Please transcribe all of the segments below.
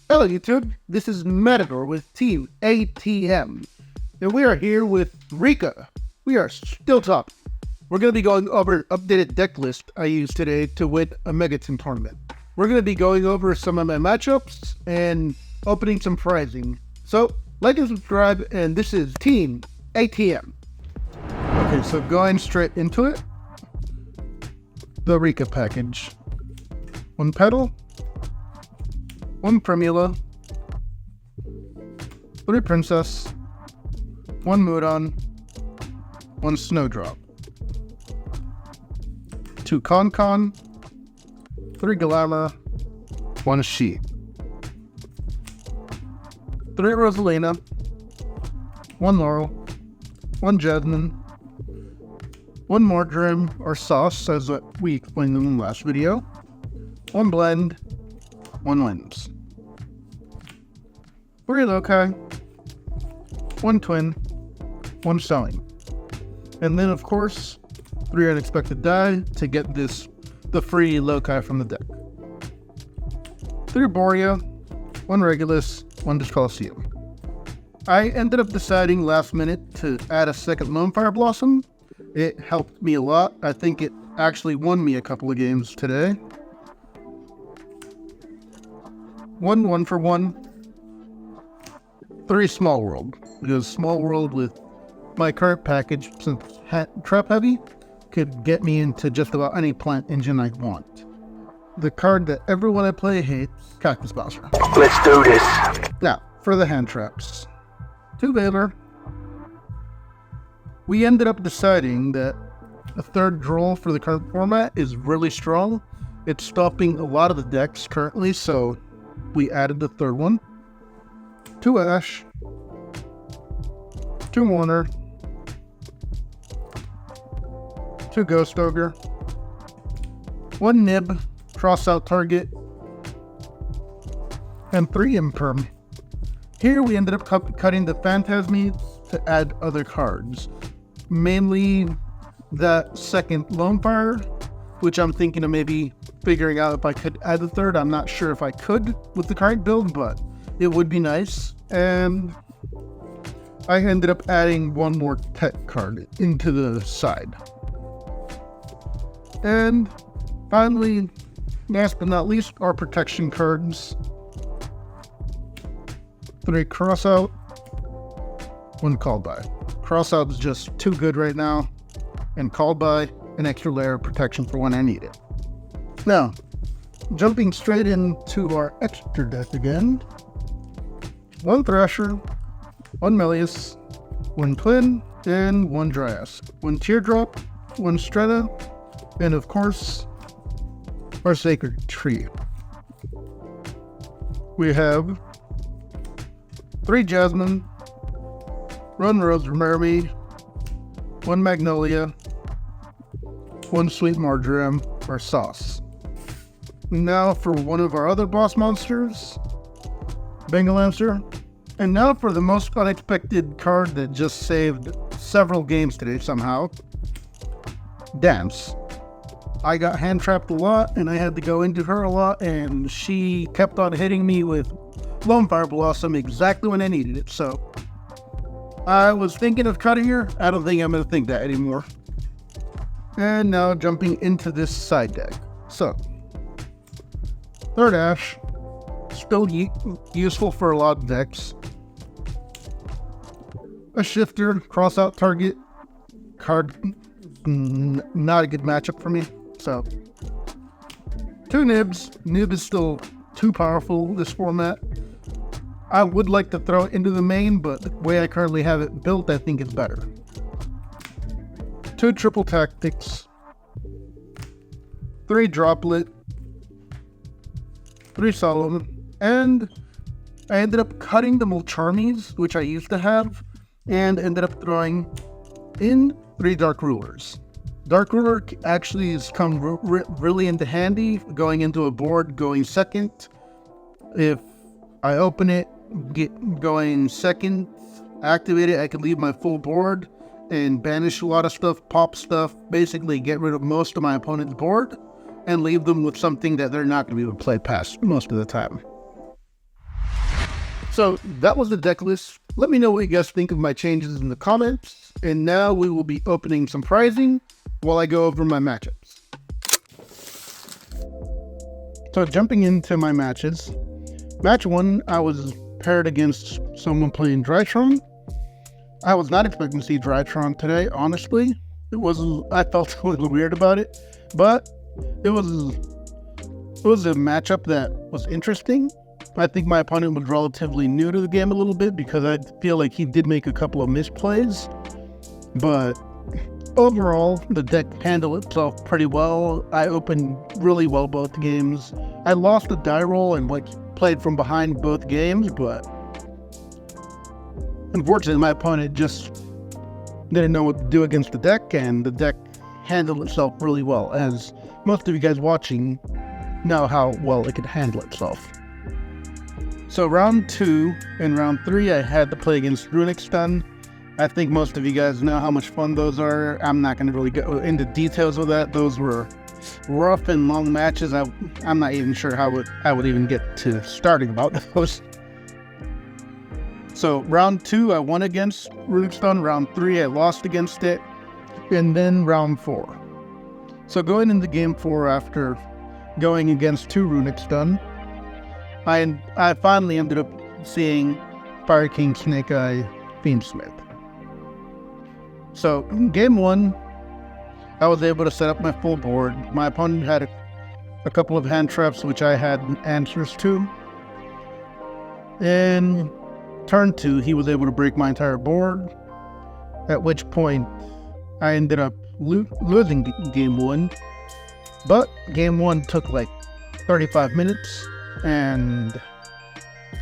Hello YouTube, this is Megatin with Team ATM, and we are here with Rikka. We are still top. We're going to be going over an updated deck list I used today to win a Megatin tournament. We're going to be going over some of my matchups and opening some prizing. So, like and subscribe, and this is Team ATM. Okay, so going straight into it, the Rikka package. One Petal, one Primula, 3 Princess, 1 Mudon, 1 Snowdrop, 2 Con, 3 Glamour, 1 She, 3 Rosalina, 1 Laurel, 1 Jasmine, 1 Marjoram or Sauce as we explained in the last video, 1 Blend, 1 Limbs, 3 Loci, 1 Twin, 1 Selling, and then of course 3 Unexpected Die to get the free Loci from the deck. 3 Borea, 1 Regulus, 1 Discolossium. I ended up deciding last minute to add a second Lone Fire Blossom. It helped me a lot. I think it actually won me a couple of games today. 1 for 1. 3 Small World, because Small World with my current package, since trap heavy, could get me into just about any plant engine I want. The card that everyone I play hates, Cactus Bowser. Let's do this. Now, for the hand traps. 2 Veiler. We ended up deciding that a third draw for the current format is really strong. It's stopping a lot of the decks currently, so we added the third one. 2 Ash, 2 Warner, 2 Ghost Ogre, 1 Nib, cross out target, and 3 Imperm. Here we ended up cutting the Phantasmes to add other cards. Mainly that second Lone Fire, which I'm thinking of maybe figuring out if I could add the third. I'm not sure if I could with the current build, but it would be nice. And I ended up adding 1 more tech card into the side. And finally, last but not least, our protection cards. 3 Crossout, 1 Called By. Crossout is just too good right now, and Called By, an extra layer of protection for when I need it. Now, jumping straight into our extra deck again. 1 Thrasher, 1 Melius, 1 Twin, and 1 Dryas. 1 Teardrop, 1 Strata, and of course, our Sacred Tree. We have 3 Jasmine, 1 Rosemary, 1 Magnolia, 1 Sweet Marjoram or Sauce. Now for one of our other boss monsters, Bengal Answer. And now for the most unexpected card that just saved several games today somehow, Dance. I got hand trapped a lot and I had to go into her a lot, and she kept on hitting me with Lone Fire Blossom exactly when I needed it, so I was thinking of cutting her. I don't think I'm going to think that anymore. And now jumping into this side deck. So, 3rd Ash, still useful for a lot of decks. A Shifter, cross out target, card, not a good matchup for me. So, 2 Nibs. Nib is still too powerful this format. I would like to throw it into the main, but the way I currently have it built, I think it's better. 2 Triple Tactics, 3 Droplet, 3 Solomon, and I ended up cutting the Mulcharmies, which I used to have, and ended up throwing in 3 Dark Rulers. Dark Ruler actually has come really into handy, going into a board, going second. If I open it, get going second, activate it, I can leave my full board and banish a lot of stuff, pop stuff, basically get rid of most of my opponent's board and leave them with something that they're not going to be able to play past most of the time. So that was the deck list. Let me know what you guys think of my changes in the comments. And now we will be opening some prizing while I go over my matchups. So jumping into my matches. Match 1, I was paired against someone playing Drytron. I was not expecting to see Drytron today, honestly. I felt a little weird about it, but it was a matchup that was interesting. I think my opponent was relatively new to the game a little bit because I feel like he did make a couple of misplays. But overall, the deck handled itself pretty well. I opened really well both games. I lost the die roll and played from behind both games, but unfortunately my opponent just didn't know what to do against the deck, and the deck handled itself really well, as most of you guys watching know how well it could handle itself. So round 2 and round 3, I had to play against Runic Stun. I think most of you guys know how much fun those are. I'm not going to really go into details of that. Those were rough and long matches. I'm not even sure how I would even get to starting about those. So round 2, I won against Runic Stun. Round 3, I lost against it. And then round 4. So going into game 4, after going against 2 Runic Stun, I finally ended up seeing Fire King Snake Eye Fiendsmith. So game 1, I was able to set up my full board. My opponent had a couple of hand traps which I had answers to. In turn 2, he was able to break my entire board, at which point I ended up losing game 1. But game 1 took like 35 minutes, and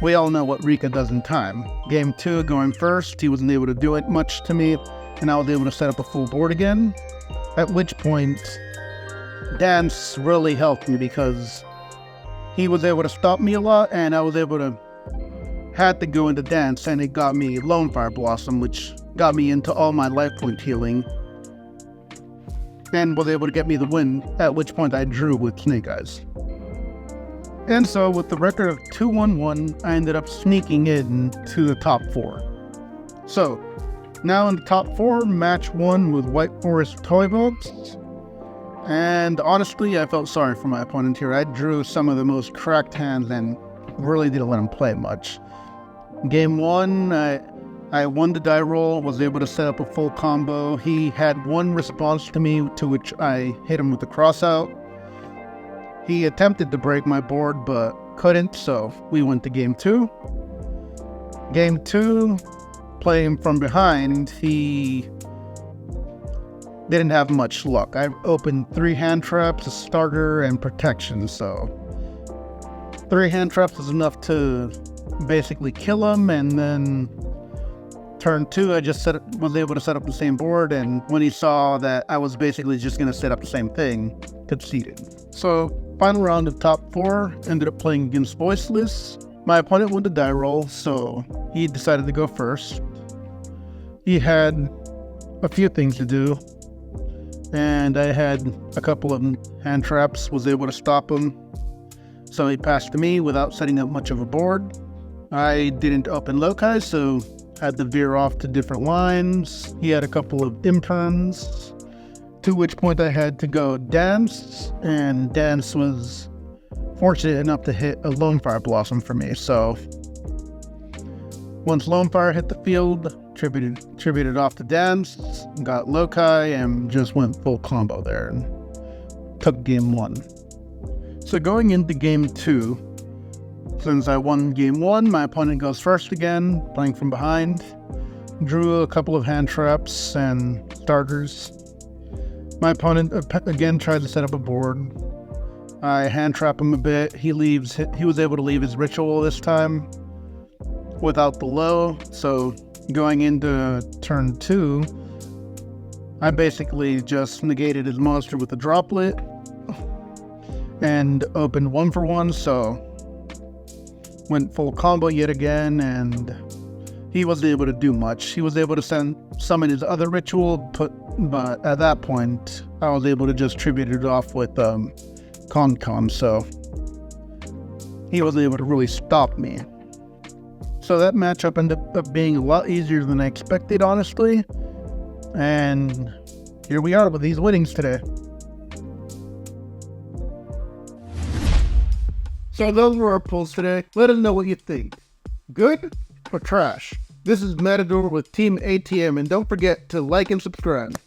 we all know what Rikka does in time. Game 2, going first, he wasn't able to do it much to me, and I was able to set up a full board again, at which point Dance really helped me because he was able to stop me a lot, and I was able to had to go into Dance, and it got me Lone Fire Blossom, which got me into all my life point healing, and was able to get me the win, at which point I drew with Snake Eyes. And so with the record of 2-1-1, I ended up sneaking in to the top 4. So now in the top 4, match 1 with White Forest Toy Vaults. And honestly, I felt sorry for my opponent here. I drew some of the most cracked hands and really didn't let him play much. Game 1, I won the die roll, was able to set up a full combo. He had one response to me, to which I hit him with the crossout. He attempted to break my board, but couldn't, so we went to game 2. Game 2, playing from behind, he didn't have much luck. I opened 3 hand traps, a starter, and protection, so 3 hand traps was enough to basically kill him, and then turn 2, I just was able to set up the same board, and when he saw that I was basically just going to set up the same thing, conceded. So, final round of top 4, ended up playing against Voiceless. My opponent won the die roll, so he decided to go first. He had a few things to do, and I had a couple of hand traps, was able to stop him. So he passed to me without setting up much of a board. I didn't open loci, so had to veer off to different lines. He had a couple of imperms, to which point I had to go Dance, and Dance was fortunate enough to hit a Lone Fire Blossom for me. So once Lone Fire hit the field, tributed off to Dance, got loci, and just went full combo there and took game 1. So going into game 2, since I won game 1, my opponent goes first again, playing from behind. Drew a couple of hand traps and starters. My opponent again tried to set up a board. I hand trap him a bit. He was able to leave his ritual this time without the low. So going into turn 2, I basically just negated his monster with a droplet and opened 1 for 1, so went full combo yet again, and he wasn't able to do much. He was able to summon his other ritual, but at that point, I was able to just tribute it off with Con, so he wasn't able to really stop me. So that matchup ended up being a lot easier than I expected, honestly. And here we are with these winnings today. So those were our pulls today. Let us know what you think. Good or trash? This is Matador with Team ATM, and don't forget to like and subscribe.